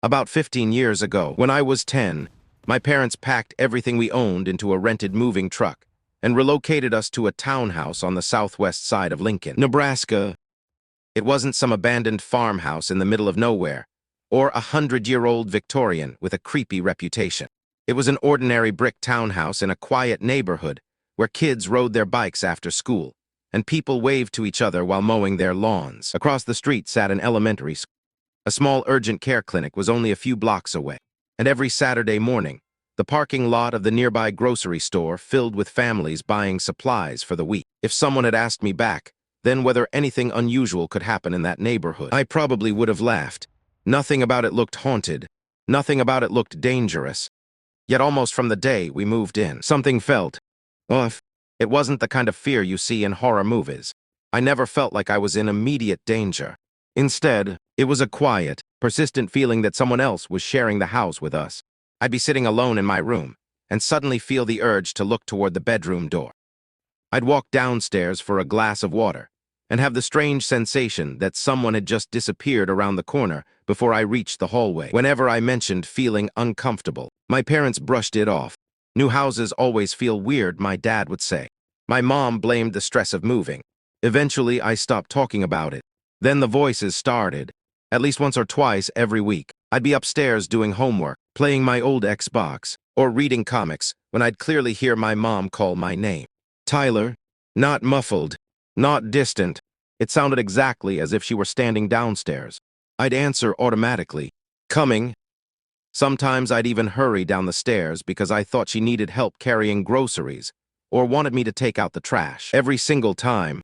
About 15 years ago, when I was 10, my parents packed everything we owned into a rented moving truck and relocated us to a townhouse on the southwest side of Lincoln, Nebraska. It wasn't some abandoned farmhouse in the middle of nowhere, or a 100-year-old Victorian with a creepy reputation. It was an ordinary brick townhouse in a quiet neighborhood where kids rode their bikes after school, and people waved to each other while mowing their lawns. Across the street sat an elementary school. A small urgent care clinic was only a few blocks away, and every Saturday morning, the parking lot of the nearby grocery store filled with families buying supplies for the week. If someone had asked me back then whether anything unusual could happen in that neighborhood, I probably would have laughed. Nothing about it looked haunted. Nothing about it looked dangerous. Yet almost from the day we moved in, something felt off. It wasn't the kind of fear you see in horror movies. I never felt like I was in immediate danger. Instead, it was a quiet, persistent feeling that someone else was sharing the house with us. I'd be sitting alone in my room and suddenly feel the urge to look toward the bedroom door. I'd walk downstairs for a glass of water and have the strange sensation that someone had just disappeared around the corner before I reached the hallway. Whenever I mentioned feeling uncomfortable, my parents brushed it off. New houses always feel weird, my dad would say. My mom blamed the stress of moving. Eventually, I stopped talking about it. Then the voices started. At least once or twice every week, I'd be upstairs doing homework, playing my old Xbox, or reading comics when I'd clearly hear my mom call my name. Tyler. Not muffled, not distant. It sounded exactly as if she were standing downstairs. I'd answer automatically, coming. Sometimes I'd even hurry down the stairs because I thought she needed help carrying groceries or wanted me to take out the trash. Every single time,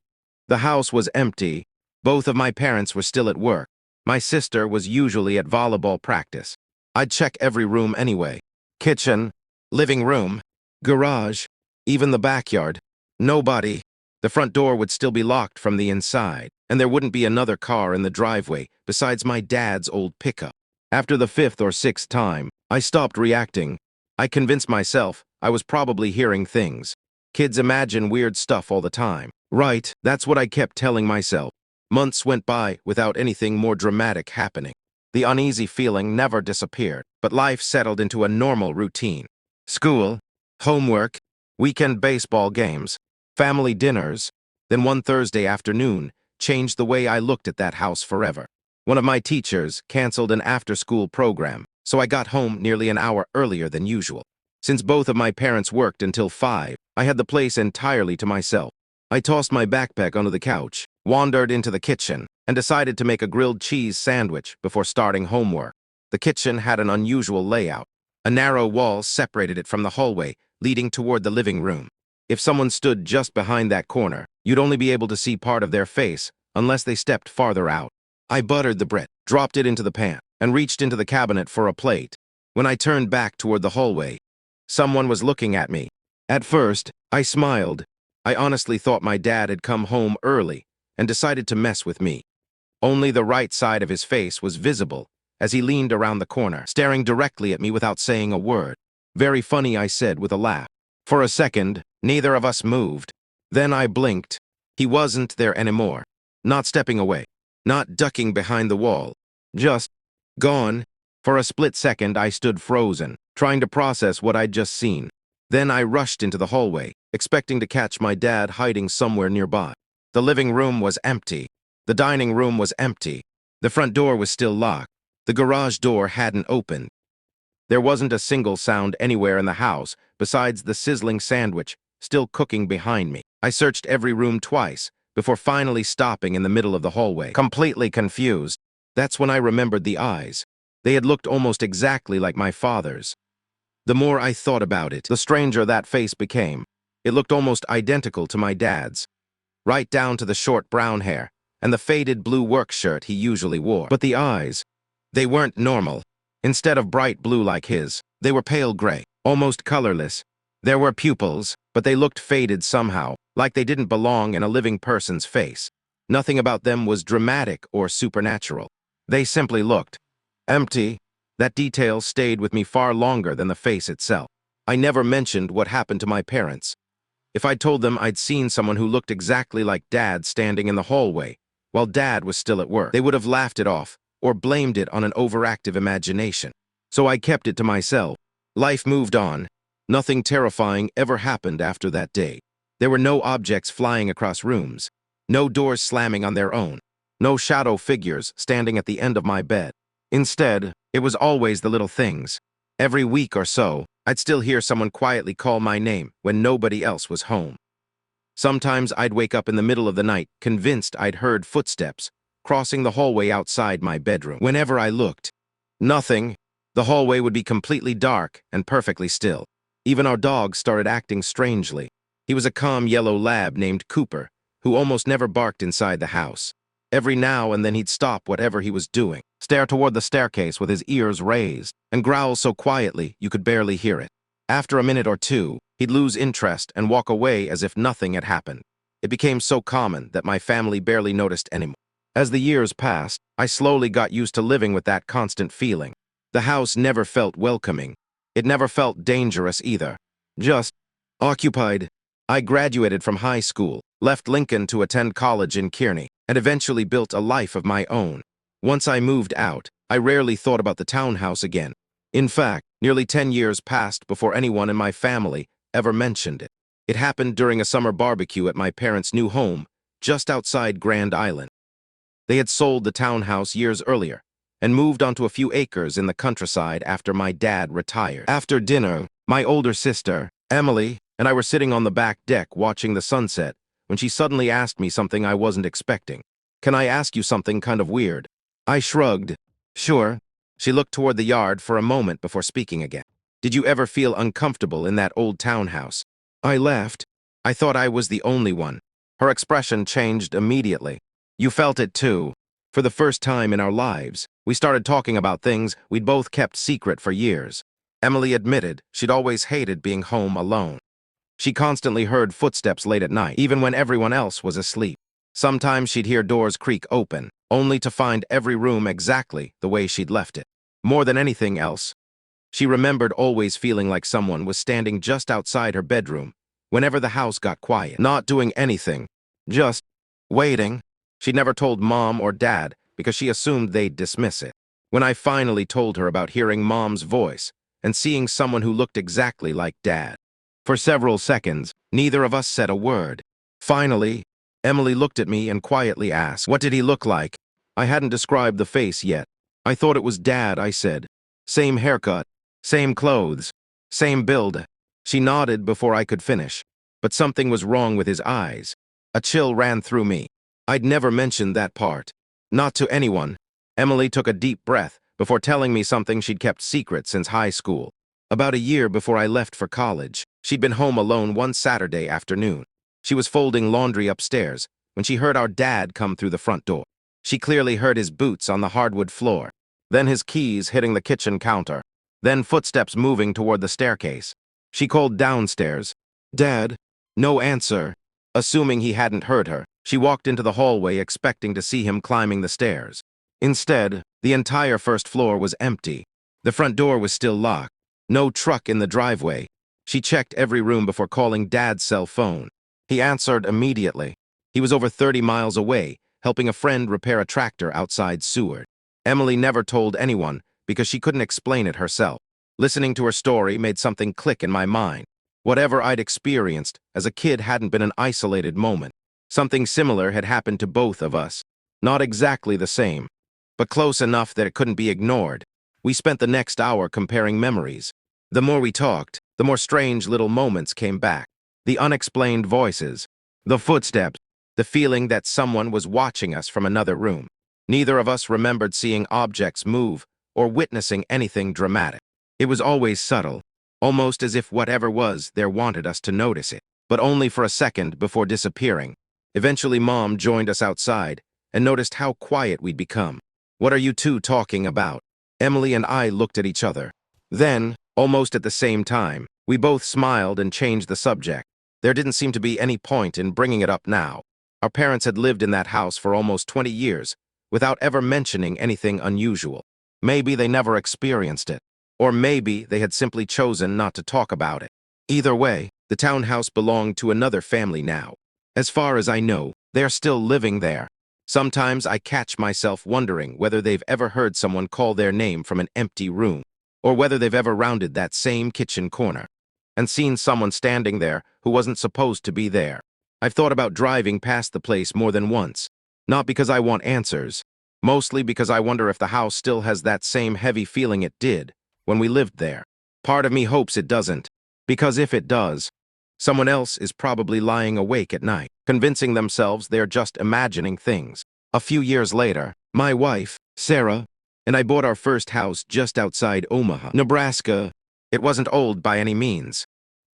the house was empty. Both of my parents were still at work. My sister was usually at volleyball practice. I'd check every room anyway. Kitchen, living room, garage, even the backyard. Nobody. The front door would still be locked from the inside, and there wouldn't be another car in the driveway besides my dad's old pickup. After the 5th or 6th time, I stopped reacting. I convinced myself I was probably hearing things. Kids imagine weird stuff all the time. Right, that's what I kept telling myself. Months went by without anything more dramatic happening. The uneasy feeling never disappeared, but life settled into a normal routine. School, homework, weekend baseball games, family dinners. Then one Thursday afternoon changed the way I looked at that house forever. One of my teachers canceled an after-school program, so I got home nearly an hour earlier than usual. Since both of my parents worked until 5, I had the place entirely to myself. I tossed my backpack onto the couch, wandered into the kitchen, and decided to make a grilled cheese sandwich before starting homework. The kitchen had an unusual layout. A narrow wall separated it from the hallway, leading toward the living room. If someone stood just behind that corner, you'd only be able to see part of their face unless they stepped farther out. I buttered the bread, dropped it into the pan, and reached into the cabinet for a plate. When I turned back toward the hallway, someone was looking at me. At first, I smiled. I honestly thought my dad had come home early and decided to mess with me. Only the right side of his face was visible as he leaned around the corner, staring directly at me without saying a word. Very funny, I said with a laugh. For a second, neither of us moved. Then I blinked. He wasn't there anymore. Not stepping away. Not ducking behind the wall. Just gone. For a split second, I stood frozen, trying to process what I'd just seen. Then I rushed into the hallway, expecting to catch my dad hiding somewhere nearby. The living room was empty. The dining room was empty. The front door was still locked. The garage door hadn't opened. There wasn't a single sound anywhere in the house besides the sizzling sandwich still cooking behind me. I searched every room twice before finally stopping in the middle of the hallway, completely confused. That's when I remembered the eyes. They had looked almost exactly like my father's. The more I thought about it, the stranger that face became. It looked almost identical to my dad's, right down to the short brown hair and the faded blue work shirt he usually wore. But the eyes, they weren't normal. Instead of bright blue like his, they were pale gray, almost colorless. There were pupils, but they looked faded somehow, like they didn't belong in a living person's face. Nothing about them was dramatic or supernatural. They simply looked empty. That detail stayed with me far longer than the face itself. I never mentioned what happened to my parents. If I'd told them I'd seen someone who looked exactly like Dad standing in the hallway, while Dad was still at work, they would have laughed it off. or blamed it on an overactive imagination. So I kept it to myself. Life moved on. Nothing terrifying ever happened after that day. There were no objects flying across rooms, no doors slamming on their own, no shadow figures standing at the end of my bed. Instead, it was always the little things. Every week or so, I'd still hear someone quietly call my name when nobody else was home. Sometimes I'd wake up in the middle of the night, convinced I'd heard footsteps crossing the hallway outside my bedroom. Whenever I looked, nothing. The hallway would be completely dark and perfectly still. Even our dog started acting strangely. He was a calm yellow lab named Cooper, who almost never barked inside the house. Every now and then he'd stop whatever he was doing, stare toward the staircase with his ears raised, and growl so quietly you could barely hear it. After a minute or two, he'd lose interest and walk away as if nothing had happened. It became so common that my family barely noticed anymore. As the years passed, I slowly got used to living with that constant feeling. The house never felt welcoming. It never felt dangerous either. Just occupied. I graduated from high school, left Lincoln to attend college in Kearney, and eventually built a life of my own. Once I moved out, I rarely thought about the townhouse again. In fact, nearly 10 years passed before anyone in my family ever mentioned it. It happened during a summer barbecue at my parents' new home, just outside Grand Island. They had sold the townhouse years earlier and moved onto a few acres in the countryside after my dad retired. After dinner, my older sister, Emily, and I were sitting on the back deck watching the sunset when she suddenly asked me something I wasn't expecting. "Can I ask you something kind of weird?" I shrugged. "Sure." She looked toward the yard for a moment before speaking again. "Did you ever feel uncomfortable in that old townhouse?" I laughed. I thought I was the only one. Her expression changed immediately. "You felt it too." For the first time in our lives, we started talking about things we'd both kept secret for years. Emily admitted she'd always hated being home alone. She constantly heard footsteps late at night, even when everyone else was asleep. Sometimes she'd hear doors creak open, only to find every room exactly the way she'd left it. More than anything else, she remembered always feeling like someone was standing just outside her bedroom whenever the house got quiet, not doing anything, just waiting. She'd never told Mom or Dad because she assumed they'd dismiss it. When I finally told her about hearing Mom's voice and seeing someone who looked exactly like Dad, for several seconds, neither of us said a word. Finally, Emily looked at me and quietly asked, "What did he look like?" I hadn't described the face yet. "I thought it was Dad," I said. "Same haircut, same clothes, same build." She nodded before I could finish, but something was wrong with his eyes. A chill ran through me. I'd never mentioned that part. Not to anyone. Emily took a deep breath before telling me something she'd kept secret since high school. About a year before I left for college, she'd been home alone one Saturday afternoon. She was folding laundry upstairs when she heard our dad come through the front door. She clearly heard his boots on the hardwood floor, then his keys hitting the kitchen counter, then footsteps moving toward the staircase. She called downstairs, "Dad?" No answer. Assuming he hadn't heard her, she walked into the hallway expecting to see him climbing the stairs. Instead, the entire first floor was empty. The front door was still locked. No truck in the driveway. She checked every room before calling Dad's cell phone. He answered immediately. He was over 30 miles away, helping a friend repair a tractor outside Seward. Emily never told anyone because she couldn't explain it herself. Listening to her story made something click in my mind. Whatever I'd experienced as a kid hadn't been an isolated moment. Something similar had happened to both of us. Not exactly the same, but close enough that it couldn't be ignored. We spent the next hour comparing memories. The more we talked, the more strange little moments came back. The unexplained voices, the footsteps, the feeling that someone was watching us from another room. Neither of us remembered seeing objects move or witnessing anything dramatic. It was always subtle, almost as if whatever was there wanted us to notice it, but only for a second before disappearing. Eventually, Mom joined us outside and noticed how quiet we'd become. "What are you two talking about?" Emily and I looked at each other. Then, almost at the same time, we both smiled and changed the subject. There didn't seem to be any point in bringing it up now. Our parents had lived in that house for almost 20 years without ever mentioning anything unusual. Maybe they never experienced it, or maybe they had simply chosen not to talk about it. Either way, the townhouse belonged to another family now. As far as I know, they are still living there. Sometimes I catch myself wondering whether they've ever heard someone call their name from an empty room, or whether they've ever rounded that same kitchen corner and seen someone standing there who wasn't supposed to be there. I've thought about driving past the place more than once, not because I want answers, mostly because I wonder if the house still has that same heavy feeling it did when we lived there. Part of me hopes it doesn't, because if it does, someone else is probably lying awake at night, convincing themselves they're just imagining things. A few years later, my wife, Sarah, and I bought our first house just outside Omaha, Nebraska. It wasn't old by any means.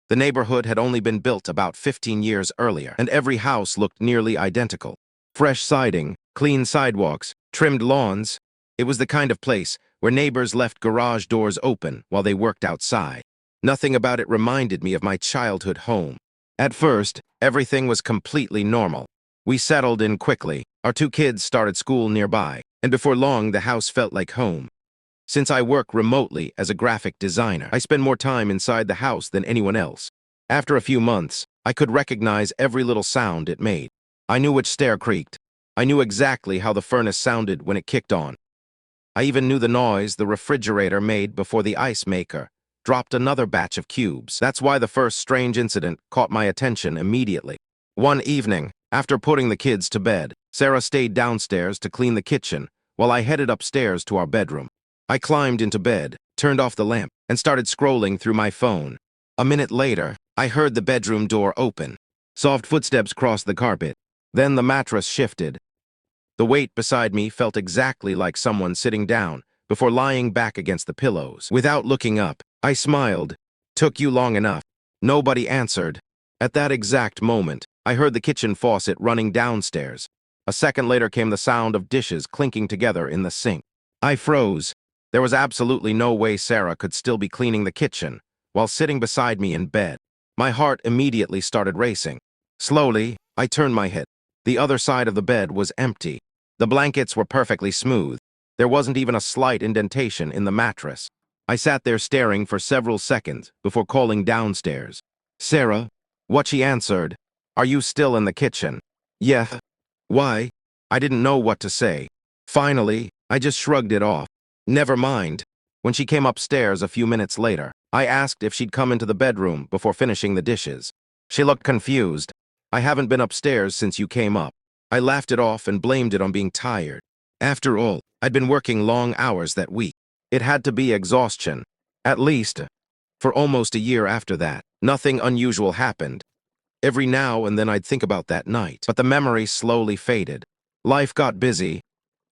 The neighborhood had only been built about 15 years earlier, and every house looked nearly identical. Fresh siding, clean sidewalks, trimmed lawns. It was the kind of place where neighbors left garage doors open while they worked outside. Nothing about it reminded me of my childhood home. At first, everything was completely normal. We settled in quickly. Our 2 kids started school nearby, and before long the house felt like home. Since I work remotely as a graphic designer, I spend more time inside the house than anyone else. After a few months, I could recognize every little sound it made. I knew which stair creaked. I knew exactly how the furnace sounded when it kicked on. I even knew the noise the refrigerator made before the ice maker dropped another batch of cubes. That's why the first strange incident caught my attention immediately. One evening, after putting the kids to bed, Sarah stayed downstairs to clean the kitchen while I headed upstairs to our bedroom. I climbed into bed, turned off the lamp, and started scrolling through my phone. A minute later, I heard the bedroom door open. Soft footsteps crossed the carpet. Then the mattress shifted. The weight beside me felt exactly like someone sitting down before lying back against the pillows. Without looking up, I smiled. "Took you long enough." Nobody answered. At that exact moment, I heard the kitchen faucet running downstairs. A second later came the sound of dishes clinking together in the sink. I froze. There was absolutely no way Sarah could still be cleaning the kitchen while sitting beside me in bed. My heart immediately started racing. Slowly, I turned my head. The other side of the bed was empty. The blankets were perfectly smooth. There wasn't even a slight indentation in the mattress. I sat there staring for several seconds before calling downstairs. "Sarah?" What she answered, "Are you still in the kitchen?" "Yeah." "Why?" I didn't know what to say. Finally, I just shrugged it off. "Never mind." When she came upstairs a few minutes later, I asked if she'd come into the bedroom before finishing the dishes. She looked confused. "I haven't been upstairs since you came up." I laughed it off and blamed it on being tired. After all, I'd been working long hours that week. It had to be exhaustion. At least, for almost a year after that, nothing unusual happened. Every now and then I'd think about that night, but the memory slowly faded. Life got busy.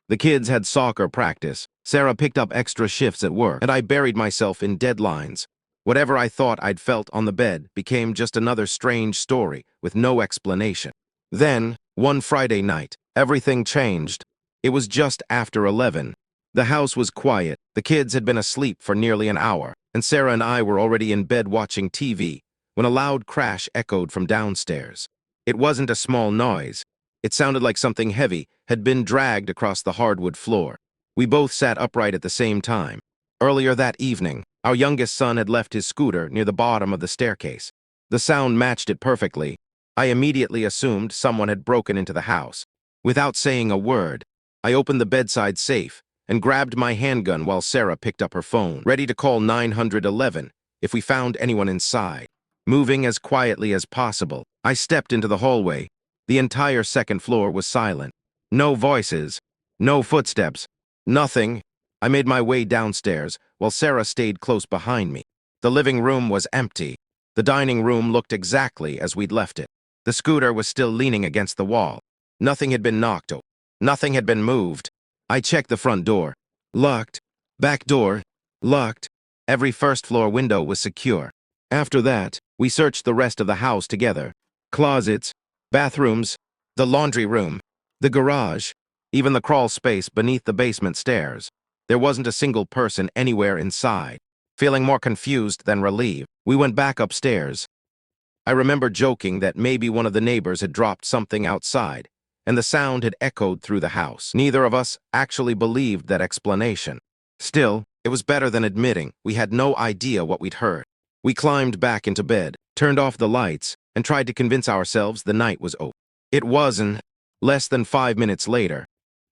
The kids had soccer practice. Sarah picked up extra shifts at work, and I buried myself in deadlines. Whatever I thought I'd felt on the bed became just another strange story with no explanation. Then, one Friday night, everything changed. It was just after 11. The house was quiet. The kids had been asleep for nearly an hour, and Sarah and I were already in bed watching TV when a loud crash echoed from downstairs. It wasn't a small noise. It sounded like something heavy had been dragged across the hardwood floor. We both sat upright at the same time. Earlier that evening, our youngest son had left his scooter near the bottom of the staircase. The sound matched it perfectly. I immediately assumed someone had broken into the house. Without saying a word, I opened the bedside safe and grabbed my handgun while Sarah picked up her phone, ready to call 911 if we found anyone inside. Moving as quietly as possible, I stepped into the hallway. The entire second floor was silent. No voices, no footsteps, nothing. I made my way downstairs while Sarah stayed close behind me. The living room was empty. The dining room looked exactly as we'd left it. The scooter was still leaning against the wall. Nothing had been knocked over. Nothing had been moved. I checked the front door. Locked. Back door. Locked. Every first-floor window was secure. After that, we searched the rest of the house together. Closets, bathrooms, the laundry room, the garage, even the crawl space beneath the basement stairs. There wasn't a single person anywhere inside. Feeling more confused than relieved, we went back upstairs. I remember joking that maybe one of the neighbors had dropped something outside, and the sound had echoed through the house. Neither of us actually believed that explanation. Still, it was better than admitting we had no idea what we'd heard. We climbed back into bed, turned off the lights, and tried to convince ourselves the night was over. It wasn't. Less than 5 minutes later,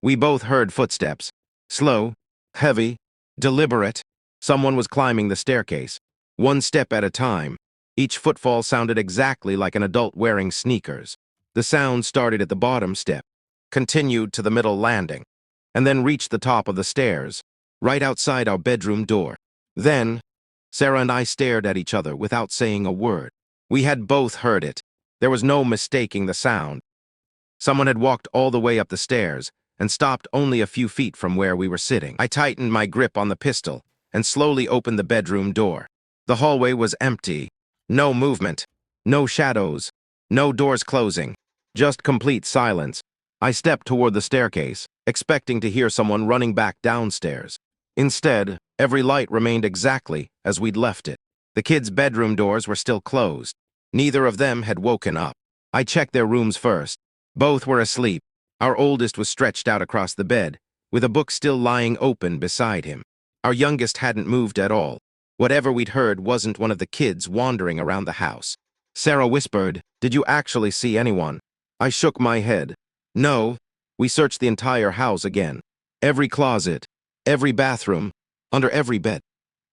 we both heard footsteps. Slow, heavy, deliberate. Someone was climbing the staircase, one step at a time. Each footfall sounded exactly like an adult wearing sneakers. The sound started at the bottom step, continued to the middle landing, and then reached the top of the stairs, right outside our bedroom door. Then, Sarah and I stared at each other without saying a word. We had both heard it. There was no mistaking the sound. Someone had walked all the way up the stairs and stopped only a few feet from where we were sitting. I tightened my grip on the pistol and slowly opened the bedroom door. The hallway was empty. No movement, no shadows, no doors closing, just complete silence. I stepped toward the staircase, expecting to hear someone running back downstairs. Instead, every light remained exactly as we'd left it. The kids' bedroom doors were still closed. Neither of them had woken up. I checked their rooms first. Both were asleep. Our oldest was stretched out across the bed, with a book still lying open beside him. Our youngest hadn't moved at all. Whatever we'd heard wasn't one of the kids wandering around the house. Sarah whispered, "Did you actually see anyone?" I shook my head. No. We searched the entire house again. Every closet, every bathroom, under every bed.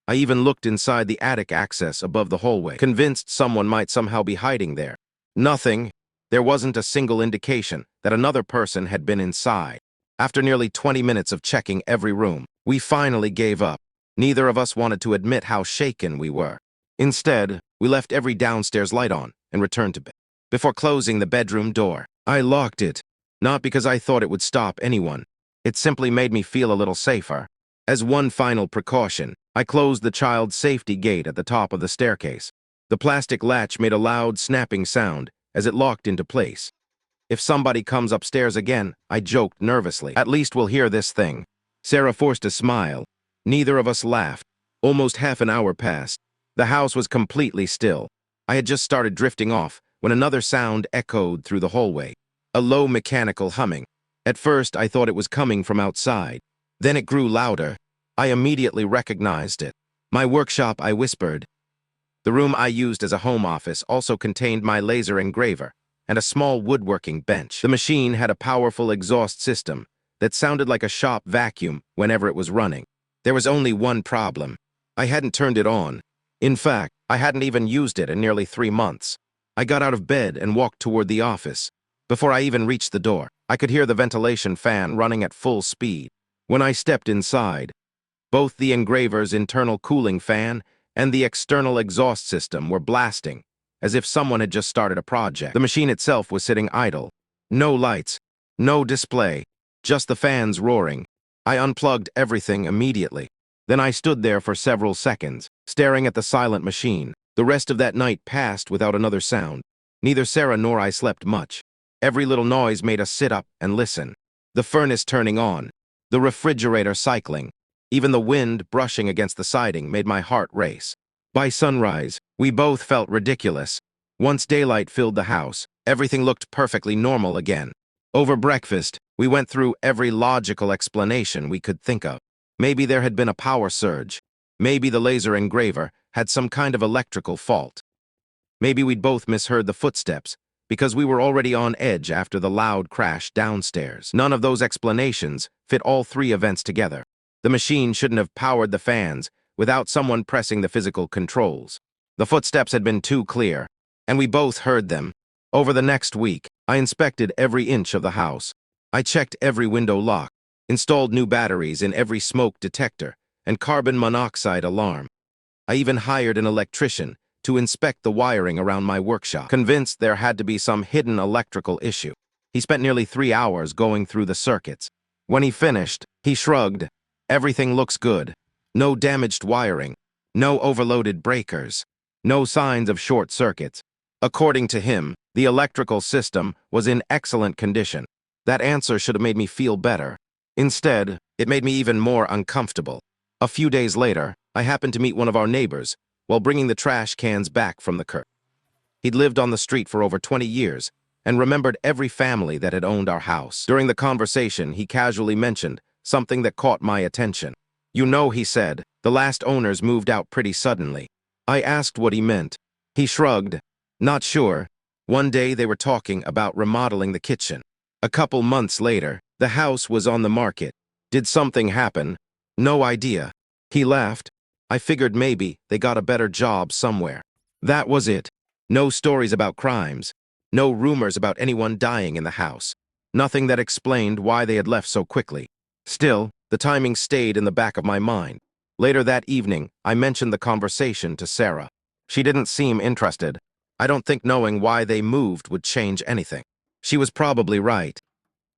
I even looked inside the attic access above the hallway, convinced someone might somehow be hiding there. Nothing. There wasn't a single indication that another person had been inside. After nearly 20 minutes of checking every room, we finally gave up. Neither of us wanted to admit how shaken we were. Instead, we left every downstairs light on and returned to bed. Before closing the bedroom door, I locked it, not because I thought it would stop anyone. It simply made me feel a little safer. As one final precaution, I closed the child's safety gate at the top of the staircase. The plastic latch made a loud snapping sound as it locked into place. If somebody comes upstairs again, I joked nervously, "At least we'll hear this thing." Sarah forced a smile. Neither of us laughed. Almost half an hour passed. The house was completely still. I had just started drifting off when another sound echoed through the hallway. A low mechanical humming. At first, I thought it was coming from outside. Then it grew louder. I immediately recognized it. "My workshop," I whispered. The room I used as a home office also contained my laser engraver and a small woodworking bench. The machine had a powerful exhaust system that sounded like a shop vacuum whenever it was running. There was only one problem. I hadn't turned it on. In fact, I hadn't even used it in nearly 3 months. I got out of bed and walked toward the office. Before I even reached the door, I could hear the ventilation fan running at full speed. When I stepped inside, both the engraver's internal cooling fan and the external exhaust system were blasting, as if someone had just started a project. The machine itself was sitting idle. No lights, no display, just the fans roaring. I unplugged everything immediately. Then I stood there for several seconds, staring at the silent machine. The rest of that night passed without another sound. Neither Sarah nor I slept much. Every little noise made us sit up and listen. The furnace turning on, the refrigerator cycling, even the wind brushing against the siding made my heart race. By sunrise, we both felt ridiculous. Once daylight filled the house, everything looked perfectly normal again. Over breakfast, we went through every logical explanation we could think of. Maybe there had been a power surge. Maybe the laser engraver had some kind of electrical fault. Maybe we'd both misheard the footsteps because we were already on edge after the loud crash downstairs. None of those explanations fit all three events together. The machine shouldn't have powered the fans without someone pressing the physical controls. The footsteps had been too clear, and we both heard them. Over the next week, I inspected every inch of the house. I checked every window lock, installed new batteries in every smoke detector and carbon monoxide alarm. I even hired an electrician to inspect the wiring around my workshop, convinced there had to be some hidden electrical issue. He spent nearly 3 hours going through the circuits. When he finished, he shrugged. "Everything looks good. No damaged wiring, no overloaded breakers, no signs of short circuits." According to him, the electrical system was in excellent condition. That answer should have made me feel better. Instead, it made me even more uncomfortable. A few days later, I happened to meet one of our neighbors while bringing the trash cans back from the curb. He'd lived on the street for over 20 years and remembered every family that had owned our house. During the conversation, he casually mentioned something that caught my attention. "You know," he said, "the last owners moved out pretty suddenly." I asked what he meant. He shrugged. "Not sure. One day they were talking about remodeling the kitchen. A couple months later, the house was on the market. Did something happen? No idea. He laughed. I figured maybe they got a better job somewhere. That was it. No stories about crimes. No rumors about anyone dying in the house. Nothing that explained why they had left so quickly. Still, the timing stayed in the back of my mind. Later that evening, I mentioned the conversation to Sarah. She didn't seem interested. I don't think knowing why they moved would change anything. She was probably right.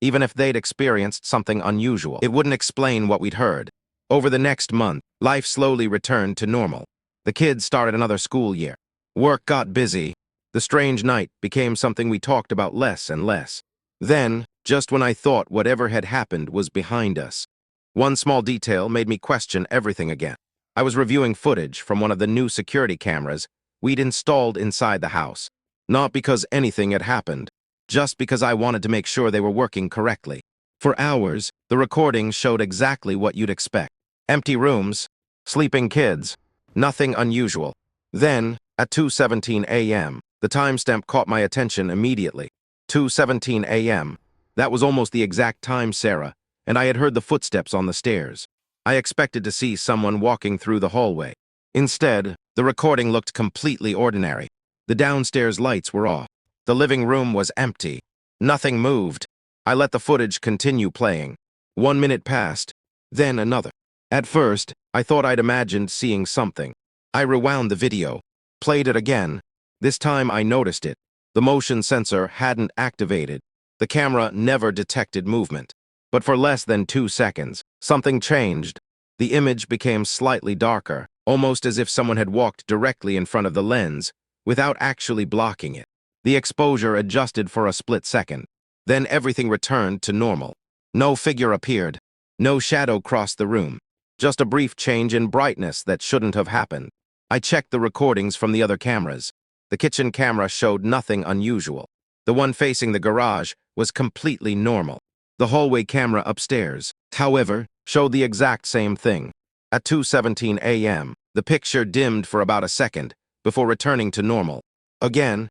Even if they'd experienced something unusual, it wouldn't explain what we'd heard. Over the next month, life slowly returned to normal. The kids started another school year. Work got busy. The strange night became something we talked about less and less. Then, just when I thought whatever had happened was behind us, one small detail made me question everything again. I was reviewing footage from one of the new security cameras we'd installed inside the house. Not because anything had happened, just because I wanted to make sure they were working correctly. For hours, the recording showed exactly what you'd expect. Empty rooms, sleeping kids, nothing unusual. Then, at 2:17 a.m., the timestamp caught my attention immediately. 2:17 a.m. That was almost the exact time, Sarah, and I had heard the footsteps on the stairs. I expected to see someone walking through the hallway. Instead, the recording looked completely ordinary. The downstairs lights were off. The living room was empty. Nothing moved. I let the footage continue playing. 1 minute passed, then another. At first, I thought I'd imagined seeing something. I rewound the video, played it again. This time I noticed it. The motion sensor hadn't activated. The camera never detected movement. But for less than 2 seconds, something changed. The image became slightly darker, almost as if someone had walked directly in front of the lens, without actually blocking it. The exposure adjusted for a split second. Then everything returned to normal. No figure appeared. No shadow crossed the room. Just a brief change in brightness that shouldn't have happened. I checked the recordings from the other cameras. The kitchen camera showed nothing unusual. The one facing the garage was completely normal. The hallway camera upstairs, however, showed the exact same thing. At 2:17 a.m., the picture dimmed for about a second before returning to normal. Again,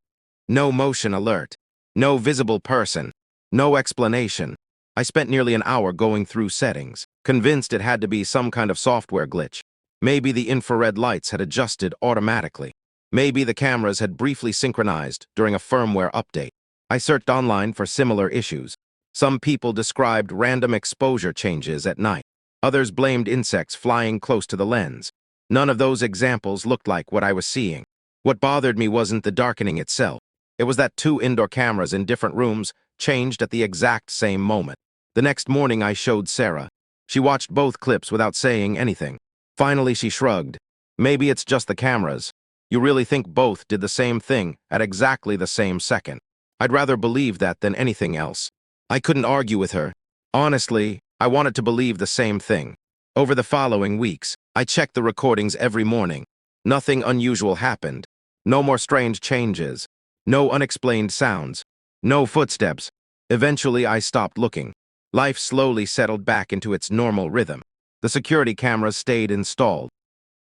no motion alert, no visible person, no explanation. I spent nearly an hour going through settings, convinced it had to be some kind of software glitch. Maybe the infrared lights had adjusted automatically. Maybe the cameras had briefly synchronized during a firmware update. I searched online for similar issues. Some people described random exposure changes at night. Others blamed insects flying close to the lens. None of those examples looked like what I was seeing. What bothered me wasn't the darkening itself. It was that 2 indoor cameras in different rooms changed at the exact same moment. The next morning I showed Sarah. She watched both clips without saying anything. Finally she shrugged. Maybe it's just the cameras. You really think both did the same thing at exactly the same second? I'd rather believe that than anything else. I couldn't argue with her. Honestly, I wanted to believe the same thing. Over the following weeks, I checked the recordings every morning. Nothing unusual happened. No more strange changes. No unexplained sounds. No footsteps. Eventually, I stopped looking. Life slowly settled back into its normal rhythm. The security cameras stayed installed.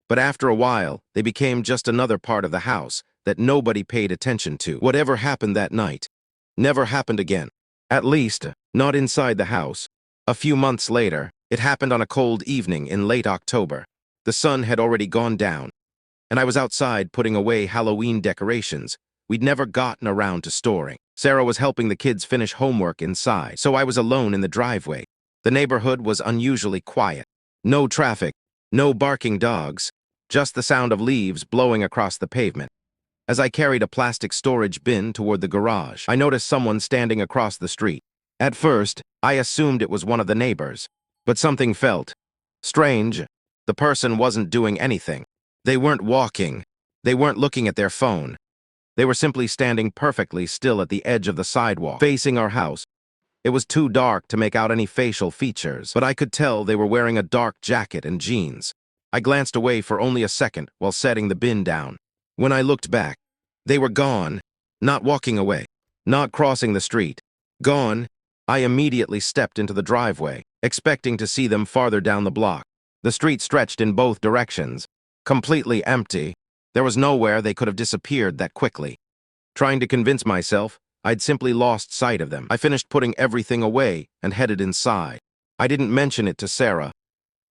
But after a while, they became just another part of the house that nobody paid attention to. Whatever happened that night never happened again. At least, not inside the house. A few months later, it happened on a cold evening in late October. The sun had already gone down, and I was outside putting away Halloween decorations we'd never gotten around to storing. Sarah was helping the kids finish homework inside, so I was alone in the driveway. The neighborhood was unusually quiet. No traffic, no barking dogs, just the sound of leaves blowing across the pavement. As I carried a plastic storage bin toward the garage, I noticed someone standing across the street. At first, I assumed it was one of the neighbors, but something felt strange. The person wasn't doing anything. They weren't walking. They weren't looking at their phone. They were simply standing perfectly still at the edge of the sidewalk, facing our house. It was too dark to make out any facial features, but I could tell they were wearing a dark jacket and jeans. I glanced away for only a second while setting the bin down. When I looked back, they were gone, not walking away, not crossing the street. Gone. I immediately stepped into the driveway, expecting to see them farther down the block. The street stretched in both directions, completely empty. There was nowhere they could have disappeared that quickly. Trying to convince myself, I'd simply lost sight of them. I finished putting everything away and headed inside. I didn't mention it to Sarah.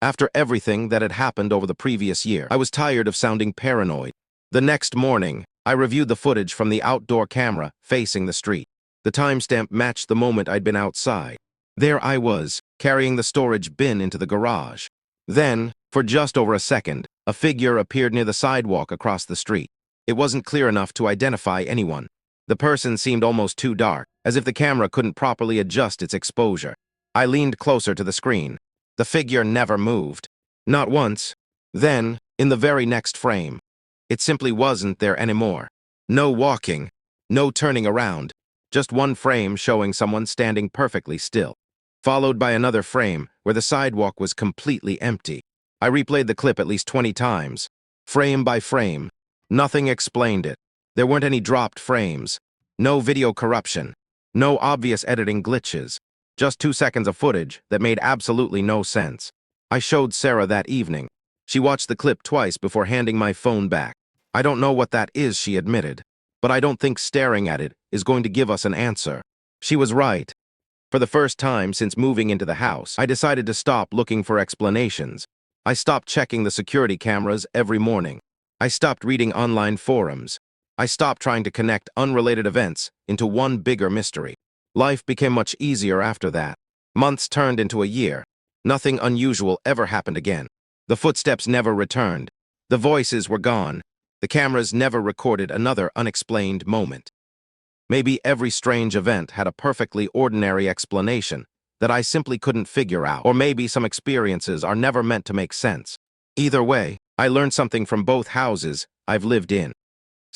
After everything that had happened over the previous year, I was tired of sounding paranoid. The next morning, I reviewed the footage from the outdoor camera facing the street. The timestamp matched the moment I'd been outside. There I was, carrying the storage bin into the garage. Then, for just over a second, a figure appeared near the sidewalk across the street. It wasn't clear enough to identify anyone. The person seemed almost too dark, as if the camera couldn't properly adjust its exposure. I leaned closer to the screen. The figure never moved. Not once. Then, in the very next frame, it simply wasn't there anymore. No walking, no turning around, just one frame showing someone standing perfectly still, followed by another frame where the sidewalk was completely empty. I replayed the clip at least 20 times, frame by frame. Nothing explained it. There weren't any dropped frames, no video corruption, no obvious editing glitches, just 2 seconds of footage that made absolutely no sense. I showed Sarah that evening. She watched the clip twice before handing my phone back. I don't know what that is, she admitted, but I don't think staring at it is going to give us an answer. She was right. For the first time since moving into the house, I decided to stop looking for explanations. I stopped checking the security cameras every morning. I stopped reading online forums. I stopped trying to connect unrelated events into one bigger mystery. Life became much easier after that. Months turned into a year. Nothing unusual ever happened again. The footsteps never returned. The voices were gone. The cameras never recorded another unexplained moment. Maybe every strange event had a perfectly ordinary explanation that I simply couldn't figure out. Or maybe some experiences are never meant to make sense. Either way, I learned something from both houses I've lived in.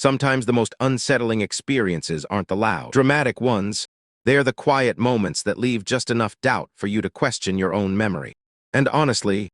Sometimes the most unsettling experiences aren't the loud, dramatic ones. They are the quiet moments that leave just enough doubt for you to question your own memory. And honestly,